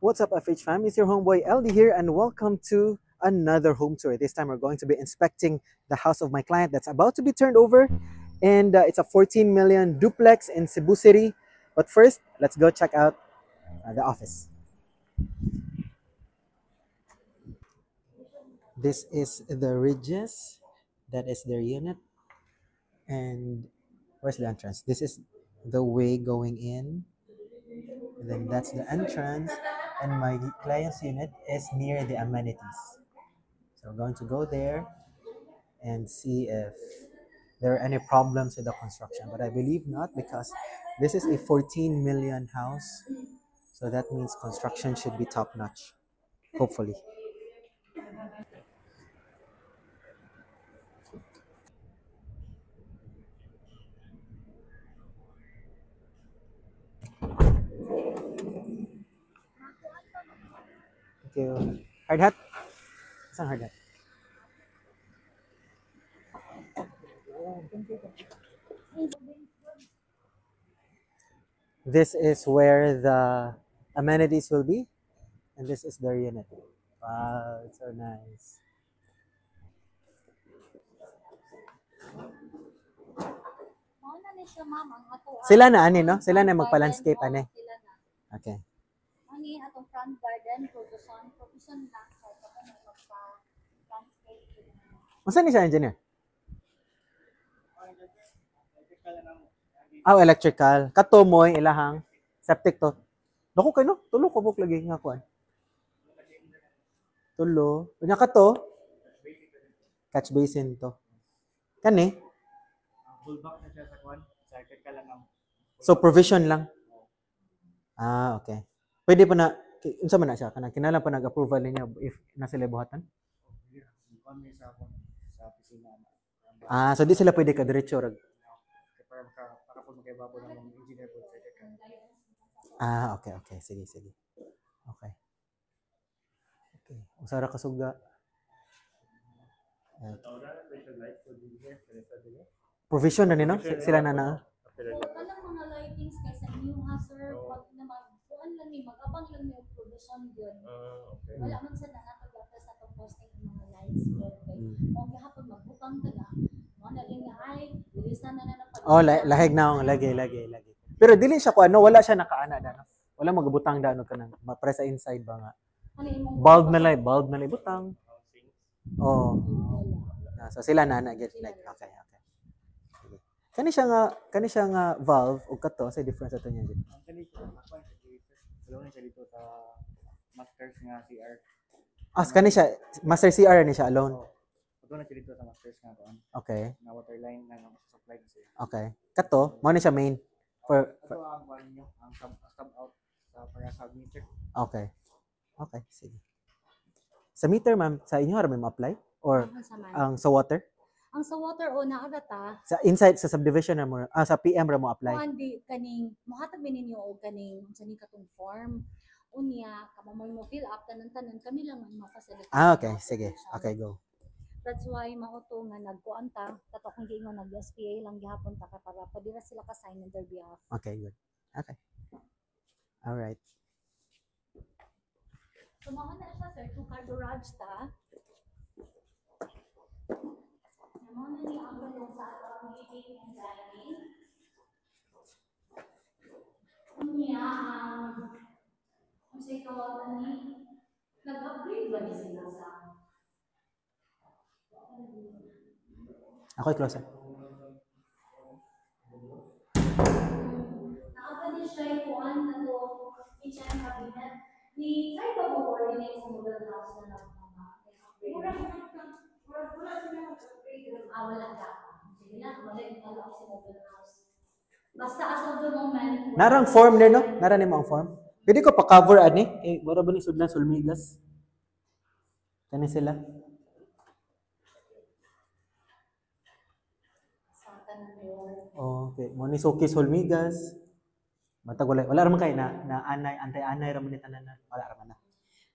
What's up, FH fam? It's your homeboy LD here, and welcome to another home tour. This time we're going to be inspecting the house of my client that's about to be turned over, and it's a 14 million duplex in Cebu City. But first, let's go check out the office. This is the Ridges. That is their unit. And where's the entrance? This is the way going in. And then that's the entrance. And my client's unit is near the amenities. So we're going to go there and see if there are any problems with the construction. But I believe not, because this is a 14 million house. So that means construction should be top notch, hopefully. Thank you. Hard hat? Saan hard hat? This is where the amenities will be, and this is their unit. Wow, it's so nice. Sila na ani, no? Sila na magpa-landscape ani. Okay. Ani atong front garden provision lang sa magpa-landscape. Masa ni siya engineer? Electrical. Kato mo ilahang septic to. Naku kay no, tulo ko buk lagi nga kuan. Tulo. Unya kato. Catch basin to. Kani? Full back na siya sa kuan. Circuit ka lang ang. So provision lang. Okay. Pwede pa na unsa man na siya kanang kinahanglan pa nag-approval niya if nasa libuhatan? Kuan mi sa opisina. So di sila pwede ka diretso rag. Para po magkaibabaw ng mga engineer po sa ka. Okay. Sige. Okay. Usara ka suga. Provision na nino? Sila na. Kanang mga lightings kay sa inyo ha sir, pag naman kuan lang ni mag-abang lang ni provision gyud. Okay. Wala man sa nakagatas sa posting ng mga lights gyud. Kung gihapon magbutang ka na, mo na din nga ay bilisan na pag. Lahig na akong lagi. Pero dili siya kuan, no, wala siya nakaana da. No? Wala magabutang da no kanang mapre sa inside ba nga. Bulb na lang butang. So sila na get like okay. Kani siya nga valve ug kato sa difference ato niya dito. Ang kanito na siya dito sa masters nga CR. Kani siya master CR ni siya alone. Ito na siya dito sa masters nga kuan. Okay. Na water line na supply kasi. Okay. Kato, mo ni siya main for ang kuan niyo, ang sub out sa para sa meter. Okay, sige. Sa meter ma'am, sa inyo ra may ma-apply or ang sa water? Ang sa water o naagata Sa inside sa subdivision na mo sa PM ra mo apply. kuan di kaning mohatag ninyo og kaning unsa ni katong form unya kamo mo fill up tanan kami lang ang ma-facilitate. Okay, sige. Okay, go. That's why mauto nga nagkuan ta kato kung giingon nag-SPA lang gihapon ta ka para padira sila ka sign on their behalf. Okay, good. Okay. All right. Sumahan na siya sir, 2-car garage ta. Naman na ni ang yung sa atong living and dining. Unya ang say tawag ani nag-upgrade ba ni sila sa Ako closer. nakapani siya kuan na to kitchen cabinet ni try ba mo coordinate sa model house na nagmama wala sila mag-upgrade wala ka sige na wala yung follow-up sa model house basta as of the moment Narang form ni no? Nara ni mo ang form. Pwede ko pa cover ani wala ba ni sudlan sulmigas? Kani sila. sa tanan door Okay, mo ni Suki sulmigas. Matag wala raman kay na antay-anay raman ni tanan. Wala raman na.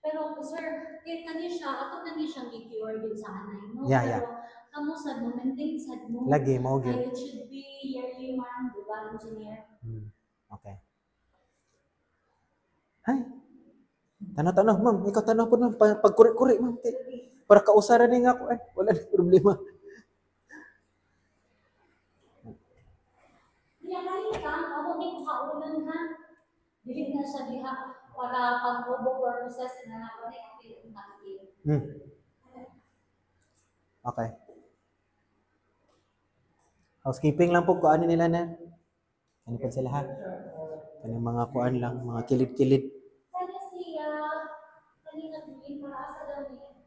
pero sir kay kani siya ato kani siya gi-cure din sa anay no Yeah. pero kamo sad mo maintain sad mo Lagi mao gyud. it should be yearly man di ba engineer Okay. Hi. Tanah-tanah, ma'am. Ikaw tanah po, ma'am. Pagkuri-kuri, ma'am. Para kausaran ni nga ako. Wala na problema. Kaya kanina, ako may kaulan ha. Dili na siya diha para pag-robo purposes na naman ay apil ang nakapil. Okay. Housekeeping lang po, kuanin nila na. Ano po sila ha? Kanyang mga kuan lang, mga kilid-kilid. Sana siya, kanina din para asa daw niya.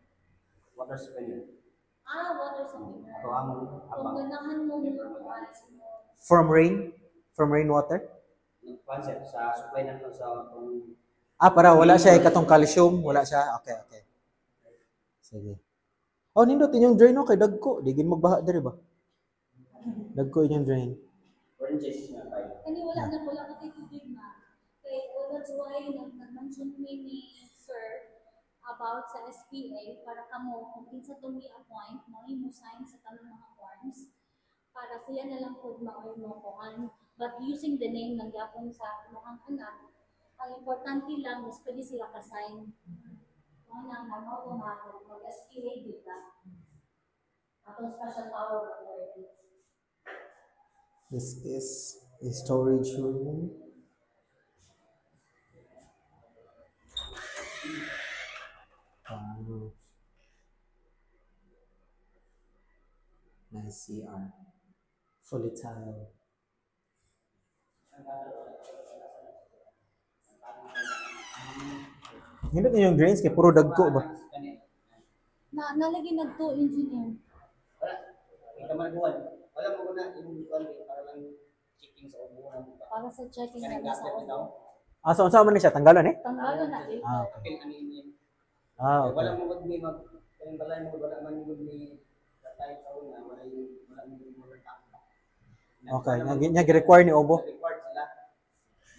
Water spinner. Water something. Ito ang Kung ganahan mo mo, From rain? From rainwater? concept sa supply natin sa itong Para wala siya katong calcium. Wala siya. Okay, okay. Sige. Nindot inyong drain kay dagko. Digin magbaha diri ba? Dagko inyong drain. oranges na tayo. Kani wala ka kay tubig na. Kaya that's why nag-mention ni Sir about sa SPA para kamo kung kinsa tong i-appoint mo sign sa tanang mga forms para siya na lang pud ma-oil mo kuan but using the name ng yapon sa imong anak ang importante lang is pwede sila ka-sign mo nang mag-SPA dito atong special power authority. This is a storage room. Wow. Nice CR. Fully tiled. Hindi na yung drains kay puro dagko ba? Nalagi nagto engineer. Wala. Ito magawan. Wala mo na yung para lang checking sa ubuhan. Para sa checking Kanang na sa gasket daw. Saan man ni siya? Tanggalan eh? Tanggalan natin. Okay. Apil ano yun. Okay. Wala mo gud ni kanang balay mo wala man gud ni tayo sa una wala mo gud mo tak. Okay. Nya gi-require ni Obo. Required sila.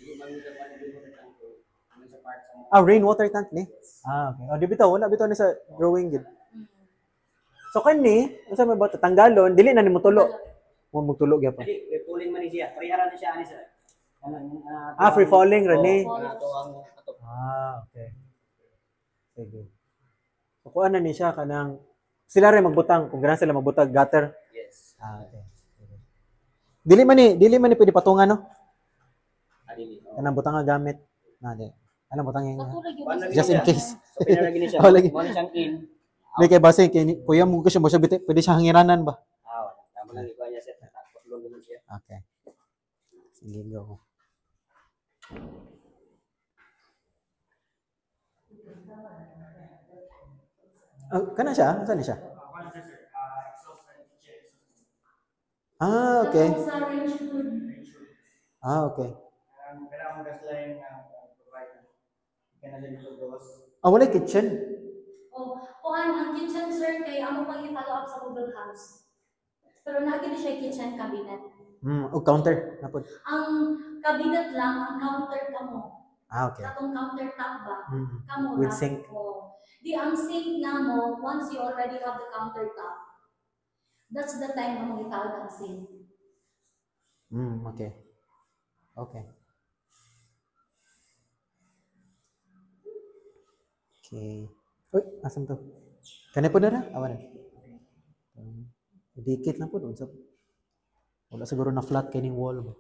Hindi man nila pa ni mo tak ko. Ano sa part sa Rainwater tank ni? Okay. Di bitaw, wala bitaw ni sa drawing gid. So kani, unsa may ba tanggalon, dili na nimo tulo. Mo magtulo gyapon. Hindi, pulling man ni siya. Parihara ni siya ani sir. Free falling rani. Ato ang ato. Okay. Sige. So kuan na ni siya kanang sila rin magbutang kung ganun sila magbutang gutter. Yes. Okay. Sige. Dili man ni pwede patungan no. Adili. Kanang butang nga gamit. Di. Ano butang yung just in case. So pinaragi ni siya. Oh, lagi. Mo ni siyang in. May kay base kay kuya mo kasi mo siya pwede siya hangiranan ba? Tama lang ikaw niya sir. Takot lang siya. Okay. Sige go. Kana siya? Saan siya? Okay. Okay. Kailangan mo gas line provide. Kaya na dito dos. Wala kitchen. Kuhan ang kitchen sir kay amo pang i-follow up sa Google House. Pero nakita siya kitchen cabinet. Counter. Napod. Ang cabinet lang, ang counter kamo. Okay. Katong countertop ba? Kamo With lang. sink. Di ang sink na mo, once you already have the countertop, that's the time na mo itawag ang sink. Okay. Okay. Okay. Uy, asam to? Kani po na ra? Awan na. Dikit na po doon. Wala siguro na flat kaning wall ba?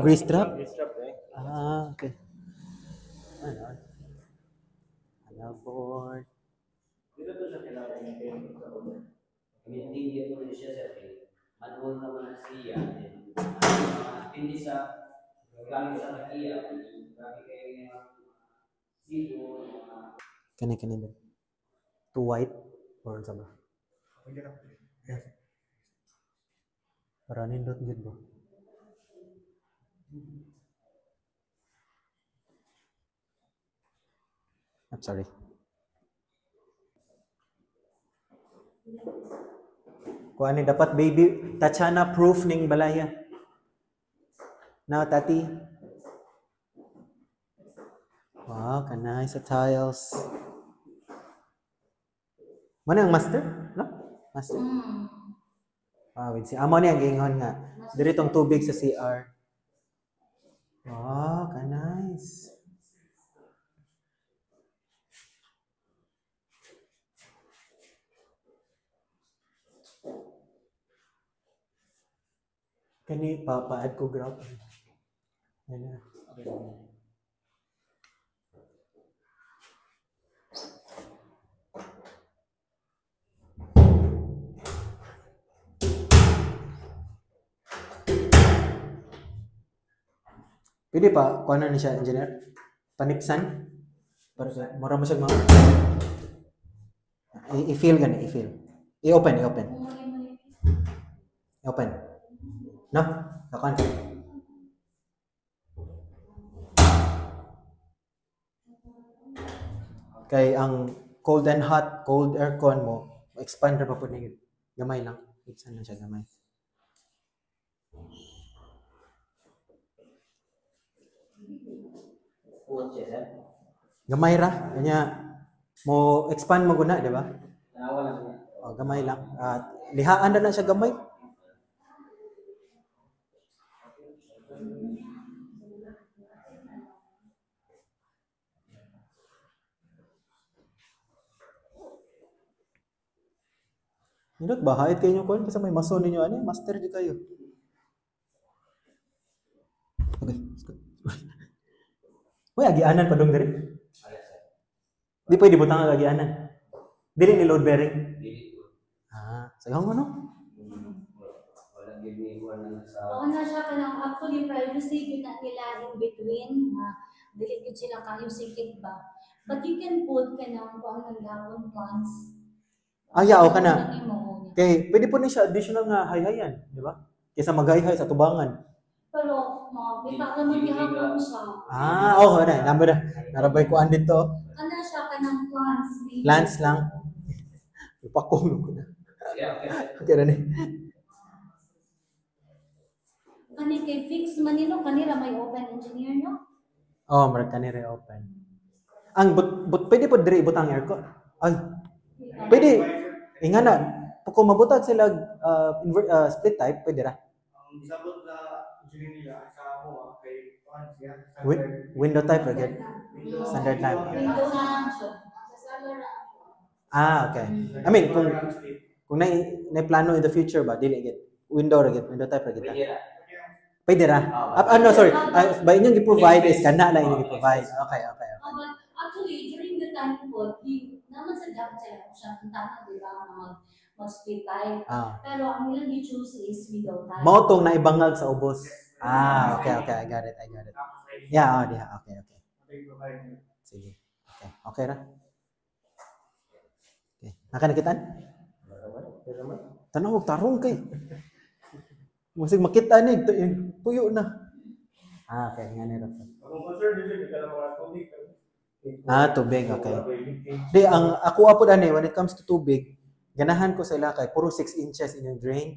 Grease trap? Okay. Ano board? Dito to siya kailangan hindi dito rin siya sir. Manual naman siya. Hindi sa gamit sa Nokia. Gamit kayo sibo. Kani ba? To white or sa ba? Para nindot gid ba? I'm sorry. Kuha ni dapat baby Tachana proof ning balaya. Now tati Wow, kanay sa tiles. Mana ang master? No? Master. Wait, si amo niya gingon nga. Diri tong tubig sa CR. Wow, nice. Kani papaad ko grab. Ano? Pwede pa, kung ano na siya, engineer? Panipsan? Para sa, mura mo siya mga... I-feel gani, i-feel. I-open. I-open. No? Kakan. Kay ang cold and hot, cold aircon mo, expand na pa po niya. Gamay lang. Ipsan na siya, gamay. Gamay ra, kanya mo expand mo guna, di ba? Oh, gamay lang. At lihaan na siya gamay. Nindot ba hait kayo kon kasi may mason ninyo ani, master di kayo. Okay. Uy, agianan pa dong diri. Di pwede butang ang agianan. Dili ni load bearing. Sayang mo no? Oo na siya kanang actually privacy yun na nila in between. Dili gid sila kayo sikit ba. But you can put kanang kung anong gawon plants. Yaw ka na. Okay, pwede po na siya additional nga hayhayan, di ba? Kaysa maghayhay sa tubangan. Pero kita ka maghihapon siya. Oo na. Number na. Narabay ko andit to. Ano siya kanang plants. Plants lang. Ipakong ko na. Okay na ni. Kani kay fix manino kanira may open engineer no? Marag kanira open. Ang pwede po diri ibutang aircon. Ay. Pwede. Inga na. Kung mabutag sila split type, pwede ra. Ang sabot na engineer nila sa mo kay Window type ra gid. Standard type. Window na siya. Okay. I mean, kung na plano in the future ba, dili gid. Window ra gid, window type ra gid. Pwede ra. Sorry. Ba inyong gi-provide is kana lang inyong gi-provide. Okay. Actually, during the time po, naman sa job siya punta di ba mag-split type. Pero ang ilang i-choose is window type. Mao tong naibangag sa ubos. Okay. I got it. Yeah, okay. Sige. Okay ra. Okay. Nakanakitan? Tanaw tarong kay. Musig makita ni puyo na. Okay, ngani ra. Ang concern dito ka lang mga tubig. Tubig, okay. Di, ang ako apod ani when it comes to tubig, ganahan ko sila kay puro 6 inches inyong drain.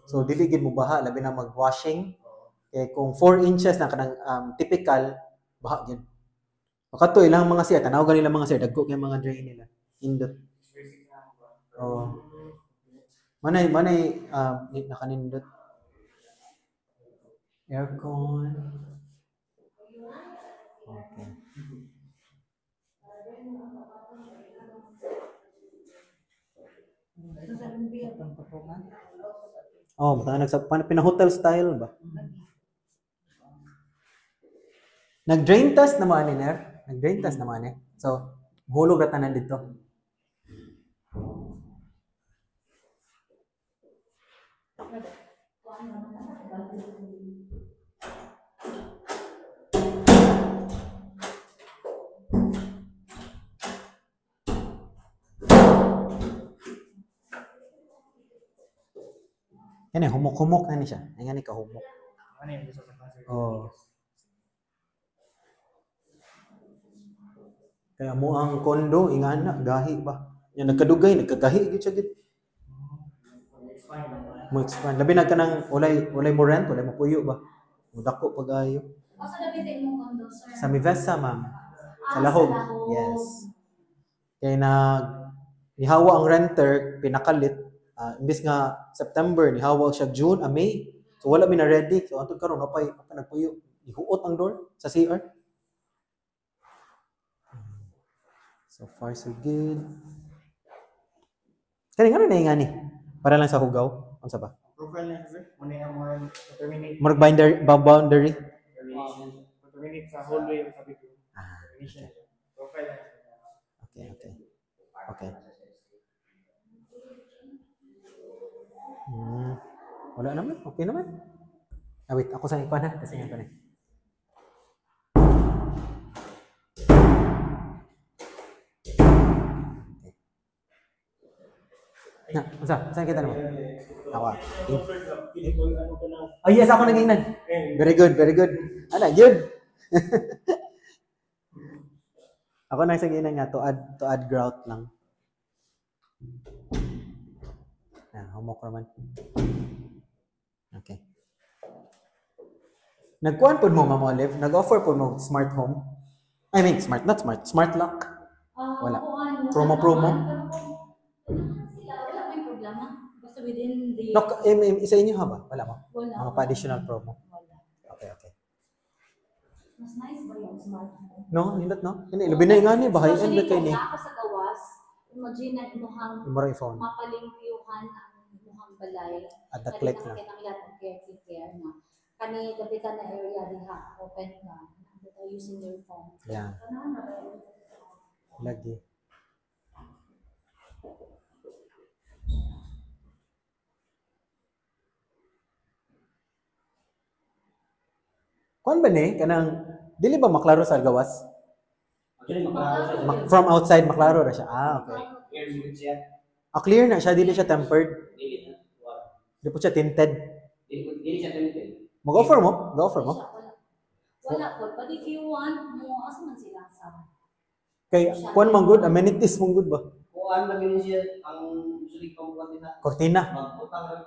So dili gid mo baha labi na mag-washing. Kay kung 4 inches na kanang typical baha gid. Makato ilang mga siya tanaw ganila mga siya dagko kay mga drain nila. Indot. Manay nakanindot. Aircon. Okay. Pinahotel style ba? Nag-drain test naman ni Ner. Nag-drain test naman eh. So, hulog na tanan dito. Yan humok-humok na ni siya. Yan ka humok. Ano yung gusto sa cancer? Kaya mo ang kondo, ingana, gahi ba? Yan nagkadugay, nagkagahi gid siya gid. Mo expand. Labi na kanang ulay mo rent, ulay mo puyo ba? Mo dako pag-ayo. Asa dapat mo kondo, sir? Sa Mivesa, ma'am. Sa lahog. Yes. Kaya nihawa ang renter, pinakalit. Imbis nga September, nihawa siya June, May. So wala mi na ready. So antod karon apay nagpuyo. Ihuot ang door sa CR. So far so good. Kani nga na nga ni. Para lang sa hugaw. Ano sa ba? Profile na sir. Muna yung mga terminate. Mark boundary. Terminate sa hallway yung sabi ko. Okay. Profile na. Okay. Okay. Wala naman. Okay naman. Wait. Ako sa ikuan ha. Kasi nga pa na. Na, saan kita naman? Awa. Oh yes, ako nangingnan. Very good. Ano, good. Ako nang saginan nga to add grout lang. Humok naman. Okay. Nagkuhan po mo, Ma'am Olive. Nag-offer po mo smart home. I mean, smart lock. Wala. Promo. Wala may problema. Basta within the... No, isa inyo ha ba? Wala mo? Wala. Mga pa-additional promo. Wala. Okay. Mas nice ba yung smart home? No, nindot no? Hindi, labi na yung nga ni, bahay and Especially kay kung ni. naka sa gawas, imagine na imuhang Imura yung phone. mapalimpiyuhan ang imuhang balay. At the click na. Kinanglan ang care na. Kani gabi ka na area diha, open ka. Without using your phone. Yeah. Lagi. Kuan ba ni kanang dili ba maklaro sa gawas? Actually, maklaro siya. From outside maklaro ra siya. Okay. Clear good siya. Clear na siya, dili siya tempered. Dili na. Wow. Di po siya tinted. Dili siya tinted. Mag-offer mo? Go-offer mo? Wala po. But if you want mo, asa man sila sa... Kay kuan man good, amenities mong good ba? Kuan na gini siya ang usually pambukan din na. Cortina.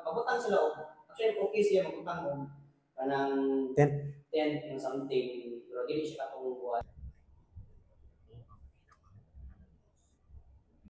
Pabutang sila og. Actually, okay siya magutang og kanang Tent. tent ng something. Pero dili siya katong kuan.